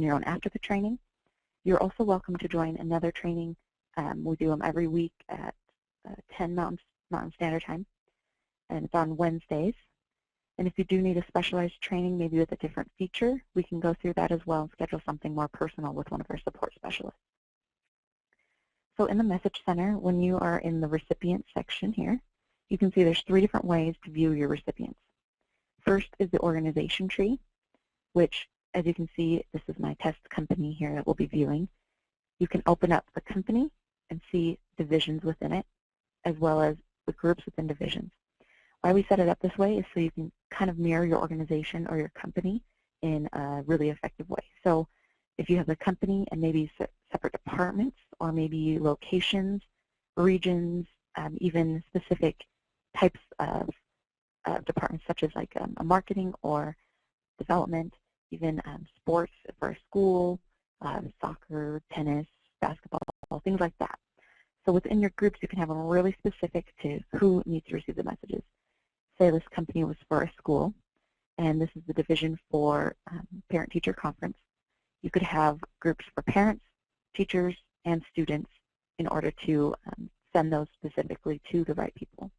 your own after the training. You're also welcome to join another training. We do them every week at 10 Mountain Standard Time, and it's on Wednesdays. And if you do need a specialized training, maybe with a different feature, we can go through that as well and schedule something more personal with one of our support specialists. So in the Message Center, when you are in the recipient section here, you can see there's 3 different ways to view your recipients. First is the organization tree, which, as you can see, this is my test company here that we'll be viewing. You can open up the company and see divisions within it, as well as the groups within divisions. Why we set it up this way is so you can kind of mirror your organization or your company in a really effective way. So if you have the company and maybe separate departments, or maybe locations, regions, even specific types of departments such as like a marketing or development, even sports for a school, soccer, tennis, basketball, things like that. So within your groups, you can have them really specific to who needs to receive the messages. Say this company was for a school, and this is the division for parent-teacher conference. You could have groups for parents, teachers, and students in order to send those specifically to the right people.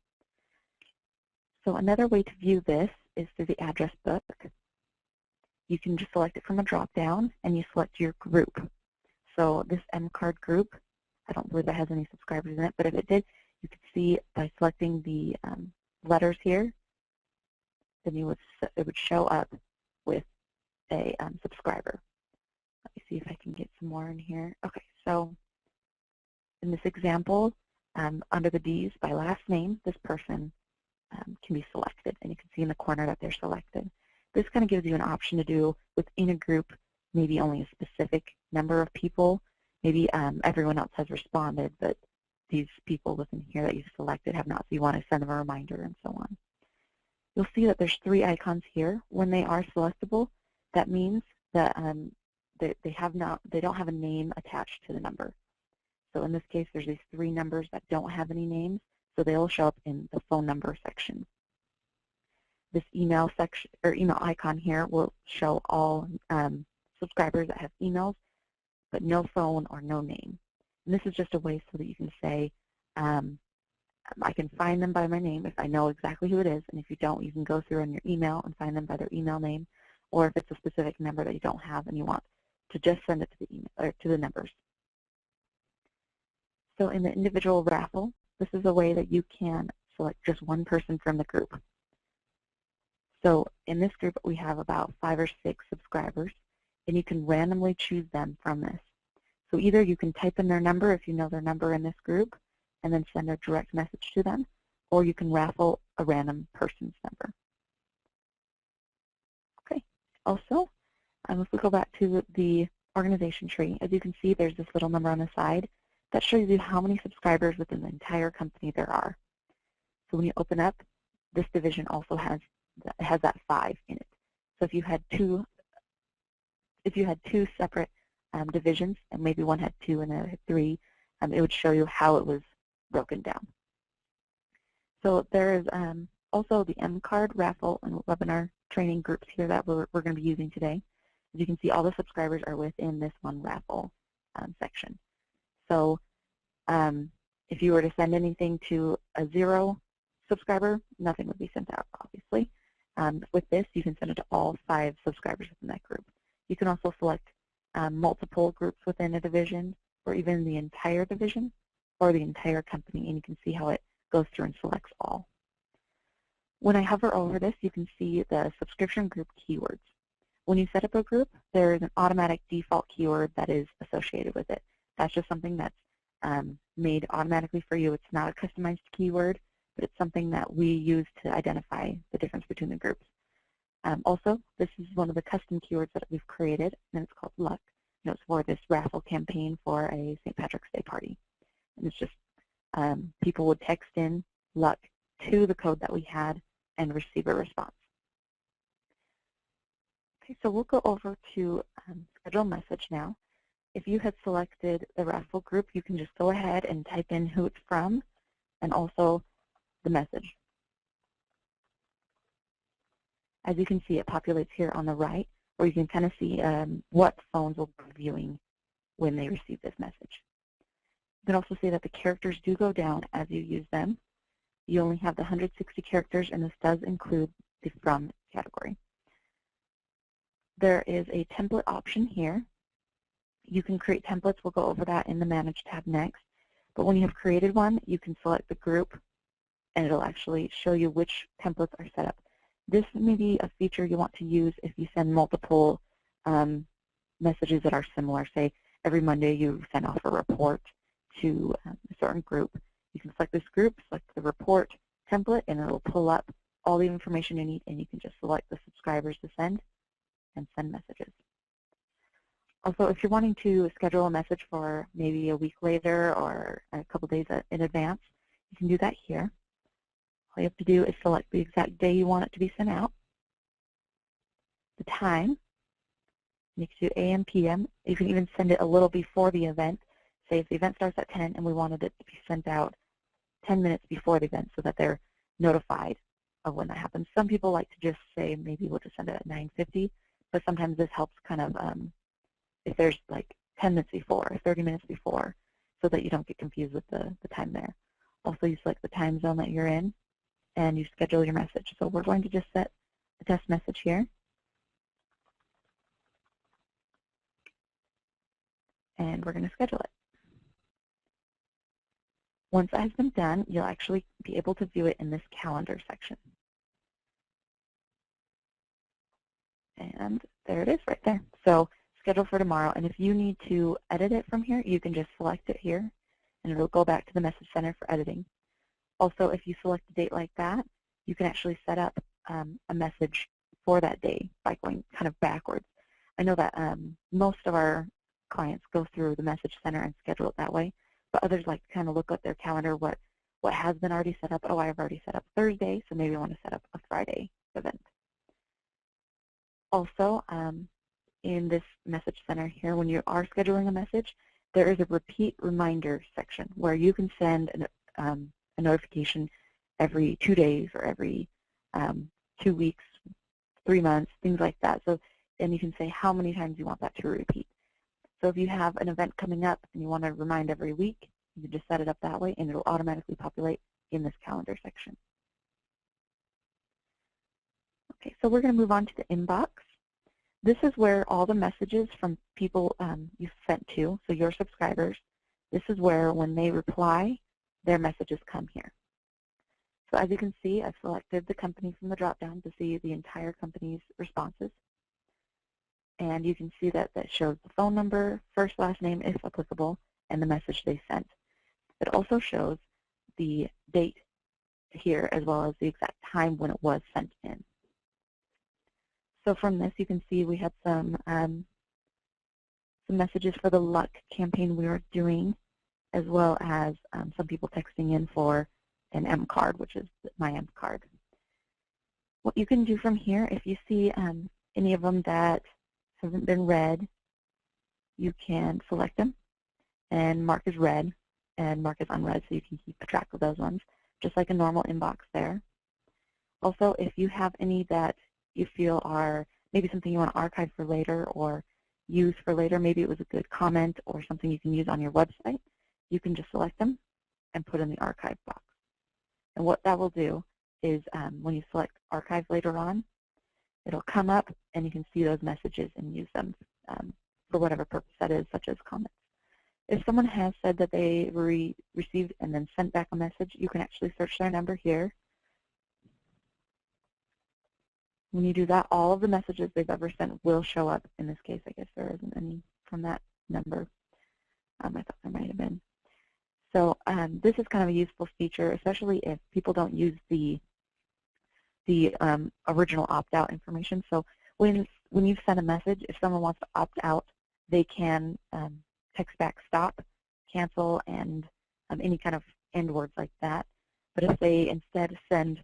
So another way to view this is through the address book. You can just select it from a drop-down, and you select your group. So this M-Card group, I don't believe it has any subscribers in it, but if it did, you could see by selecting the letters here, then it would show up with a subscriber. Let me see if I can get some more in here. Okay, so in this example, under the D's by last name, this person can be selected, and you can see in the corner that they're selected. This kind of gives you an option to do within a group, maybe only a specific number of people. Maybe everyone else has responded, but these people within here that you've selected have not, so you want to send them a reminder and so on. You'll see that there's 3 icons here. When they are selectable, that means that they don't have a name attached to the number. So in this case, there's these 3 numbers that don't have any names, so they'll show up in the phone number section. This email section or email icon here will show all subscribers that have emails, but no phone or no name. And this is just a way so that you can say, I can find them by my name if I know exactly who it is, and if you don't, you can go through on your email and find them by their email name, or if it's a specific number that you don't have and you want to just send it to the email or to the numbers. So in the individual raffle, this is a way that you can select just one person from the group. So in this group, we have about 5 or 6 subscribers, and you can randomly choose them from this. So either you can type in their number if you know their number in this group, and then send a direct message to them, or you can raffle a random person's number. Okay. Also, if we go back to the organization tree, as you can see, there's this little number on the side that shows you how many subscribers within the entire company there are. So when you open up, this division also has that 5 in it. So if you had two separate divisions, and maybe one had 2 and the other had 3, it would show you how it was broken down. So there is also the M-Card raffle and webinar training groups here that we're going to be using today. As you can see, all the subscribers are within this one raffle section. So if you were to send anything to a 0 subscriber, nothing would be sent out, obviously. With this, you can send it to all 5 subscribers within that group. You can also select multiple groups within a division, or even the entire division, or the entire company, and you can see how it goes through and selects all. When I hover over this, you can see the subscription group keywords. When you set up a group, there is an automatic default keyword that is associated with it. That's just something that's made automatically for you. It's not a customized keyword, but it's something that we use to identify the difference between the groups. Also, this is one of the custom keywords that we've created, and it's called luck. And it's for this raffle campaign for a St. Patrick's Day party. And it's just people would text in luck to the code that we had and receive a response. Okay, so we'll go over to schedule message now. If you had selected the raffle group, you can just go ahead and type in who it's from and also the message. As you can see, it populates here on the right where you can kind of see what phones will be viewing when they receive this message. You can also see that the characters do go down as you use them. You only have the 160 characters, and this does include the from category. There is a template option here. You can create templates. We'll go over that in the Manage tab next. But when you have created one, you can select the group, and it'll actually show you which templates are set up. This may be a feature you want to use if you send multiple messages that are similar. Say every Monday you send off a report to a certain group. You can select this group, select the report template, and it'll pull up all the information you need, and you can just select the subscribers to send and send messages. Also, if you're wanting to schedule a message for maybe a week later or a couple days in advance, you can do that here. All you have to do is select the exact day you want it to be sent out, the time. You can do AM, PM. You can even send it a little before the event. Say if the event starts at 10 and we wanted it to be sent out 10 minutes before the event so that they're notified of when that happens. Some people like to just say maybe we'll just send it at 9:50, but sometimes this helps kind of if there's like 10 minutes before or 30 minutes before so that you don't get confused with the time there. Also, you select the time zone that you're in and you schedule your message. So we're going to just set a test message here. And we're going to schedule it. Once that has been done, you'll actually be able to view it in this calendar section. And there it is right there. So schedule for tomorrow. And if you need to edit it from here, you can just select it here, and it'll go back to the Message Center for editing. Also, if you select a date like that, you can actually set up a message for that day by going kind of backwards. I know that most of our clients go through the Message Center and schedule it that way, but others like to kind of look at their calendar, what has been already set up. Oh, I've already set up Thursday, so maybe I want to set up a Friday event. Also, in this Message Center here, when you are scheduling a message, there is a repeat reminder section where you can send a notification every 2 days or every 2 weeks, 3 months, things like that. So, and you can say how many times you want that to repeat. So if you have an event coming up and you want to remind every week, you can just set it up that way, and it will automatically populate in this calendar section. Okay, so we're going to move on to the inbox. This is where all the messages from people you've sent to, so your subscribers, this is where when they reply, their messages come here. So as you can see, I've selected the company from the drop-down to see the entire company's responses. And you can see that that shows the phone number, first, last name, if applicable, and the message they sent. It also shows the date here as well as the exact time when it was sent in. So from this, you can see we had some messages for the luck campaign we were doing, as well as some people texting in for an M card, which is my M card. What you can do from here, if you see any of them that haven't been read, you can select them and mark as read and mark as unread, so you can keep track of those ones, just like a normal inbox there. Also, if you have any that you feel are maybe something you want to archive for later or use for later, maybe it was a good comment or something you can use on your website, you can just select them and put in the archive box. And what that will do is when you select archive later on, it'll come up and you can see those messages and use them for whatever purpose that is, such as comments. If someone has said that they received and then sent back a message, you can actually search their number here. When you do that, all of the messages they've ever sent will show up. In this case, I guess there isn't any from that number. I thought there might have been. So this is kind of a useful feature, especially if people don't use the original opt-out information. So when you send a message, if someone wants to opt out, they can text back stop, cancel, and any kind of end words like that. But if they instead send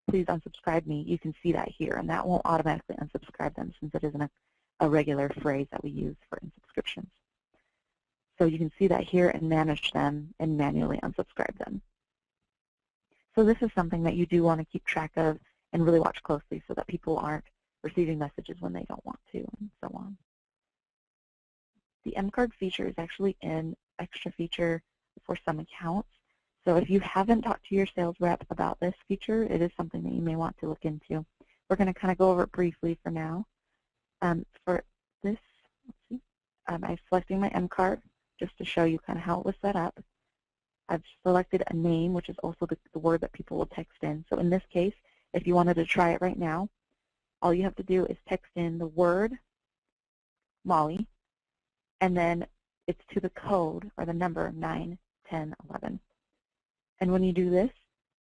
please unsubscribe me, you can see that here, and that won't automatically unsubscribe them since it isn't a regular phrase that we use for unsubscriptions. So you can see that here and manage them and manually unsubscribe them. So this is something that you do want to keep track of and really watch closely so that people aren't receiving messages when they don't want to, and so on. The M-Card feature is actually an extra feature for some accounts. So if you haven't talked to your sales rep about this feature, it is something that you may want to look into. We're going to kind of go over it briefly for now. For this, let's see, I'm selecting my M-Card just to show you kind of how it was set up. I've selected a name, which is also the word that people will text in. So in this case, if you wanted to try it right now, all you have to do is text in the word Molly, and then it's to the code or the number 9, 10, 11. And when you do this,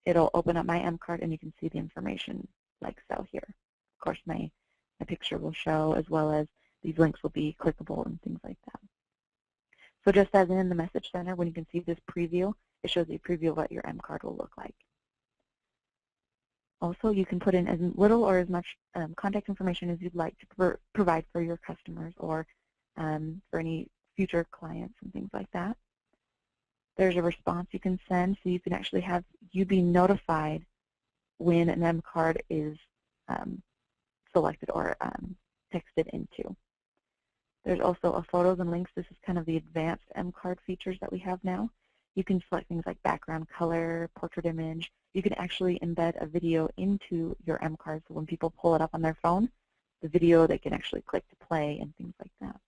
it'll open up my M-Card and you can see the information like so here. Of course, my picture will show, as well as these links will be clickable and things like that. So just as in the Message Center, when you can see this preview, it shows a preview of what your M-Card will look like. Also, you can put in as little or as much contact information as you'd like to provide for your customers or for any future clients and things like that. There's a response you can send, so you can actually have you be notified when an M-Card is selected or texted into. There's also a photos and links. This is kind of the advanced M-Card features that we have now. You can select things like background color, portrait image. You can actually embed a video into your M-Card, so when people pull it up on their phone, the video, they can actually click to play and things like that.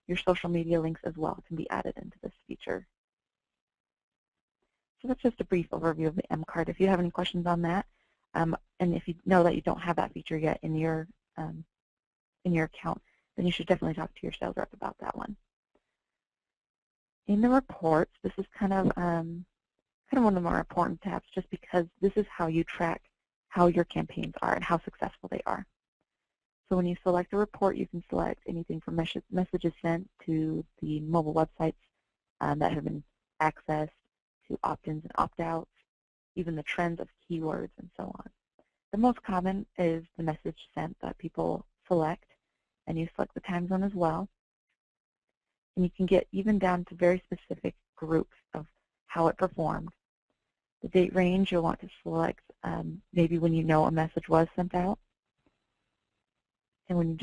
Your social media links as well can be added into this feature. So that's just a brief overview of the M-Card. If you have any questions on that, and if you know that you don't have that feature yet in your account, then you should definitely talk to your sales rep about that one. In the reports, this is kind of one of the more important tabs, just because this is how you track how your campaigns are and how successful they are. So when you select a report, you can select anything from messages sent to the mobile websites that have been accessed, to opt-ins and opt-outs, even the trends of keywords and so on. The most common is the message sent that people select, and you select the time zone as well. And you can get even down to very specific groups of how it performed. The date range, you'll want to select maybe when you know a message was sent out. And when you